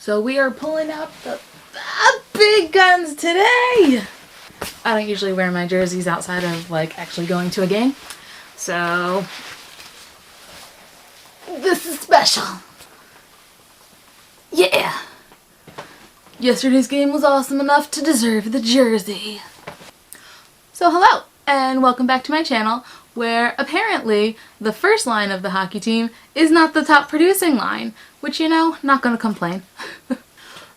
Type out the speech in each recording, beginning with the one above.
So we are pulling out the big guns today. I don't usually wear my jerseys outside of like actually going to a game. So this is special. Yeah. Yesterday's game was awesome enough to deserve the jersey. So hello and welcome back to my channel, where apparently the first line of the hockey team is not the top producing line, which, you know, not gonna complain.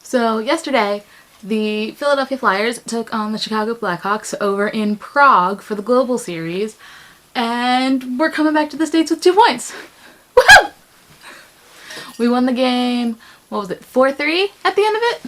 So yesterday, the Philadelphia Flyers took on the Chicago Blackhawks over in Prague for the Global Series, and we're coming back to the States with 2 points. Woohoo! We won the game, what was it, 4-3 at the end of it?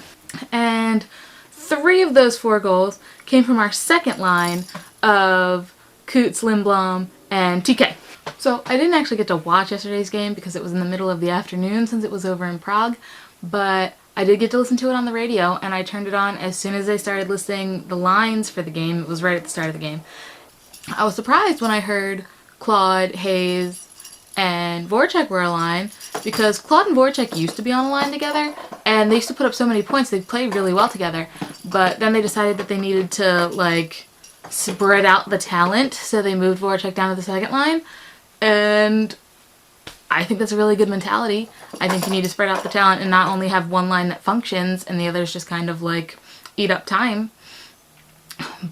And 3 of those 4 goals came from our second line of Coots, Lindblom, and TK. So I didn't actually get to watch yesterday's game because it was in the middle of the afternoon since it was over in Prague, but I did get to listen to it on the radio, and I turned it on as soon as they started listing the lines for the game. It was right at the start of the game. I was surprised when I heard Claude, Hayes, and Voracek were a line, because Claude and Voracek used to be on a line together, and they used to put up so many points. They played really well together, but then they decided that they needed to, like, spread out the talent, so they moved Voracek down to the second line, and I think that's a really good mentality. I think you need to spread out the talent and not only have one line that functions and the others just kind of, like, eat up time.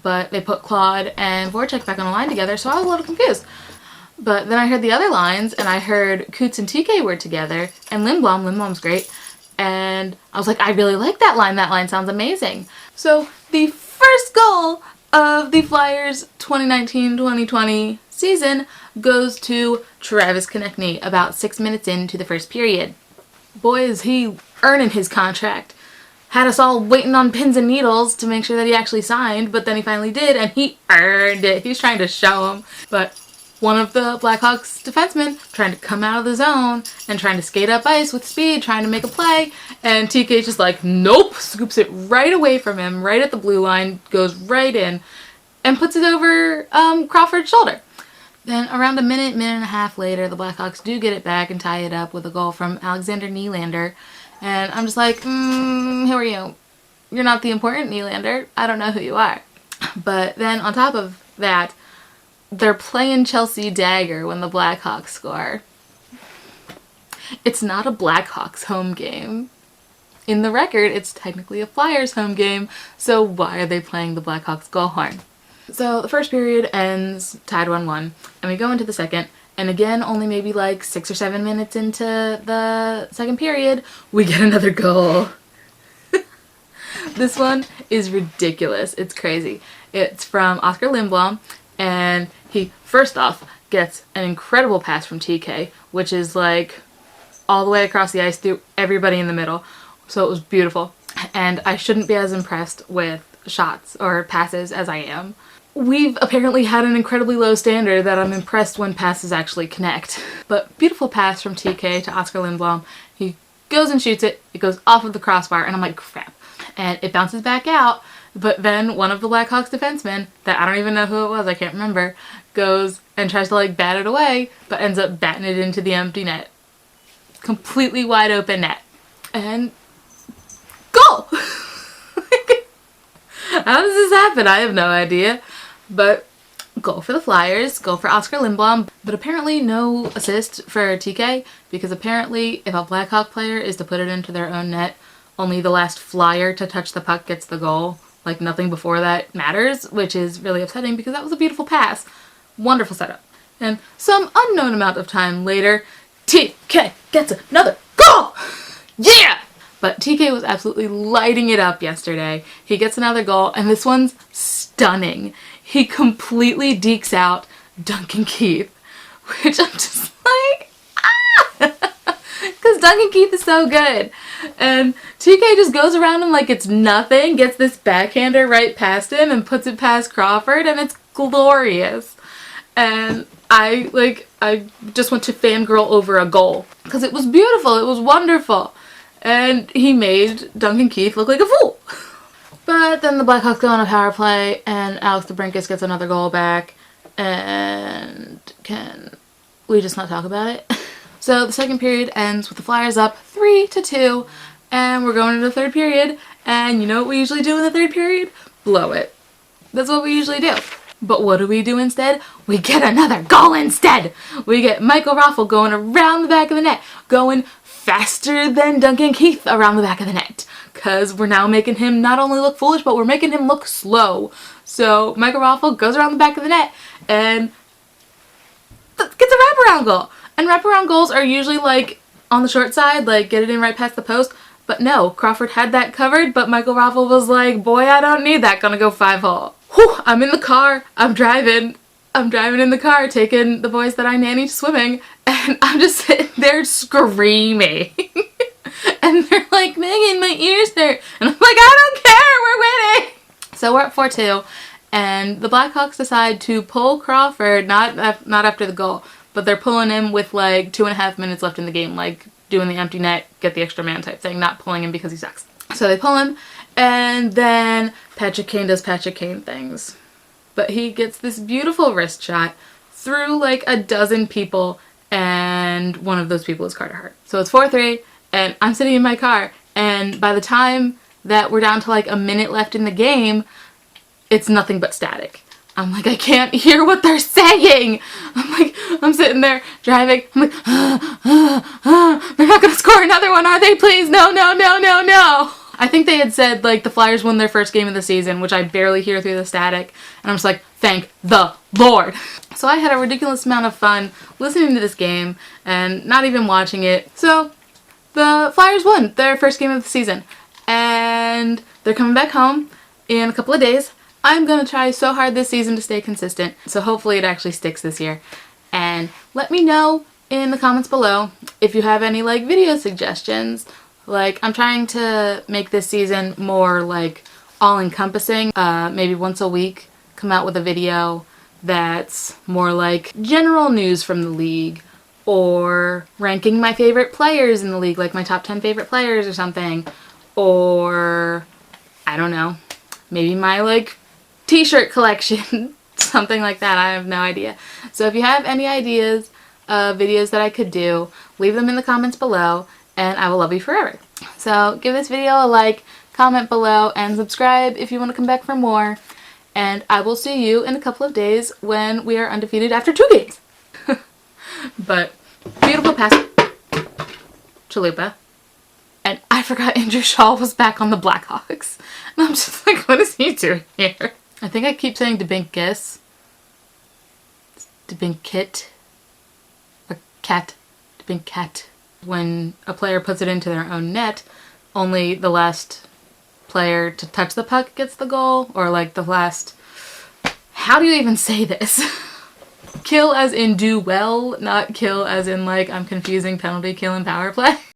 But they put Claude and Voracek back on a line together, so I was a little confused. But then I heard the other lines, and I heard Coots and TK were together, and Lindblom's great, and I was like, I really like that line. That line sounds amazing. So the first goal of the Flyers 2019-2020 season goes to Travis Konechny about 6 minutes into the first period. Boy, is he earning his contract. Had us all waiting on pins and needles to make sure that he actually signed, but then he finally did, and he earned it. He was trying to show him, but one of the Blackhawks defensemen trying to come out of the zone and trying to skate up ice with speed, trying to make a play, and TK's just like, nope, scoops it right away from him, right at the blue line, goes right in, and puts it over Crawford's shoulder. Then around a minute and a half later, the Blackhawks do get it back and tie it up with a goal from Alexander Nylander, and I'm just like, who are you? You're not the important Nylander. I don't know who you are. But then on top of that, they're playing Chelsea Dagger when the Blackhawks score. It's not a Blackhawks home game. In the record, it's technically a Flyers home game, so why are they playing the Blackhawks goal horn? So the first period ends tied 1-1, and we go into the second, and again, only maybe like 6 or 7 minutes into the second period, we get another goal. This one is ridiculous. It's crazy. It's from Oskar Lindblom, and he, first off, gets an incredible pass from TK, which is like all the way across the ice through everybody in the middle. So it was beautiful. And I shouldn't be as impressed with shots or passes as I am. We've apparently had an incredibly low standard that I'm impressed when passes actually connect. But beautiful pass from TK to Oskar Lindblom. He goes and shoots it. It goes off of the crossbar, and I'm like, crap. And it bounces back out. But then one of the Blackhawks defensemen, that I don't even know who it was, I can't remember, goes and tries to like bat it away, but ends up batting it into the empty net. Completely wide open net. And goal! How does this happen? I have no idea. But goal for the Flyers, goal for Oskar Lindblom, but apparently no assist for TK, because apparently if a Blackhawk player is to put it into their own net, only the last Flyer to touch the puck gets the goal. Like, nothing before that matters, which is really upsetting because that was a beautiful pass. Wonderful setup. And some unknown amount of time later, TK gets another goal! Yeah! But TK was absolutely lighting it up yesterday. He gets another goal, and this one's stunning. He completely dekes out Duncan Keith, which I'm just like, because Duncan Keith is so good. And TK just goes around him like it's nothing, gets this backhander right past him and puts it past Crawford, and it's glorious. And I just went to fangirl over a goal because it was beautiful, it was wonderful. And he made Duncan Keith look like a fool. But then the Blackhawks go on a power play, and Alex DeBrincat gets another goal back, and can we just not talk about it? So the second period ends with the Flyers up 3-2, and we're going into the third period, and you know what we usually do in the third period? Blow it. That's what we usually do. But what do we do instead? We get another goal instead! We get Michael Raffle going around the back of the net, going faster than Duncan Keith around the back of the net. Because we're now making him not only look foolish, but we're making him look slow. So Michael Raffle goes around the back of the net and gets a wraparound goal. And wraparound goals are usually like on the short side, like get it in right past the post. But no, Crawford had that covered, but Michael Raffle was like, boy, I don't need that, gonna go 5-hole. Whew, I'm in the car, I'm driving in the car, taking the boys that I nanny swimming, and I'm just sitting there screaming. And they're like, Megan, my ears hurt. And I'm like, I don't care, we're winning! So we're at 4-2, and the Blackhawks decide to pull Crawford, not after the goal, but they're pulling him with like 2.5 minutes left in the game, like doing the empty net, get the extra man type thing, not pulling him because he sucks. So they pull him, and then Patrick Kane does Patrick Kane things. But he gets this beautiful wrist shot through like a dozen people, and one of those people is Carter Hart. So it's 4-3, and I'm sitting in my car, and by the time that we're down to like a minute left in the game, it's nothing but static. I'm like, I can't hear what they're saying. I'm sitting there driving. I'm like, they're not gonna score another one, are they? Please, no, no, no, no, no. I think they had said like the Flyers won their first game of the season, which I barely hear through the static. And I'm just like, thank the Lord. So I had a ridiculous amount of fun listening to this game and not even watching it. So the Flyers won their first game of the season, and they're coming back home in a couple of days. I'm gonna try so hard this season to stay consistent, so hopefully it actually sticks this year. And let me know in the comments below if you have any like video suggestions. Like, I'm trying to make this season more like all-encompassing. Maybe once a week come out with a video that's more like general news from the league, or ranking my favorite players in the league, like my top 10 favorite players or something, or I don't know, maybe my like t-shirt collection, something like that. I have no idea. So if you have any ideas of videos that I could do, leave them in the comments below, and I will love you forever. So give this video a like, comment below, and subscribe if you want to come back for more. And I will see you in a couple of days when we are undefeated after 2 games. But beautiful pass, Chalupa. And I forgot Andrew Shaw was back on the Blackhawks. And I'm just like, what is he doing here? I think I keep saying Debinkus. Debinkit. Or cat. Debinkat. When a player puts it into their own net, only the last player to touch the puck gets the goal. Or like the last... How do you even say this? Kill as in do well, not kill as in like I'm confusing penalty kill and power play.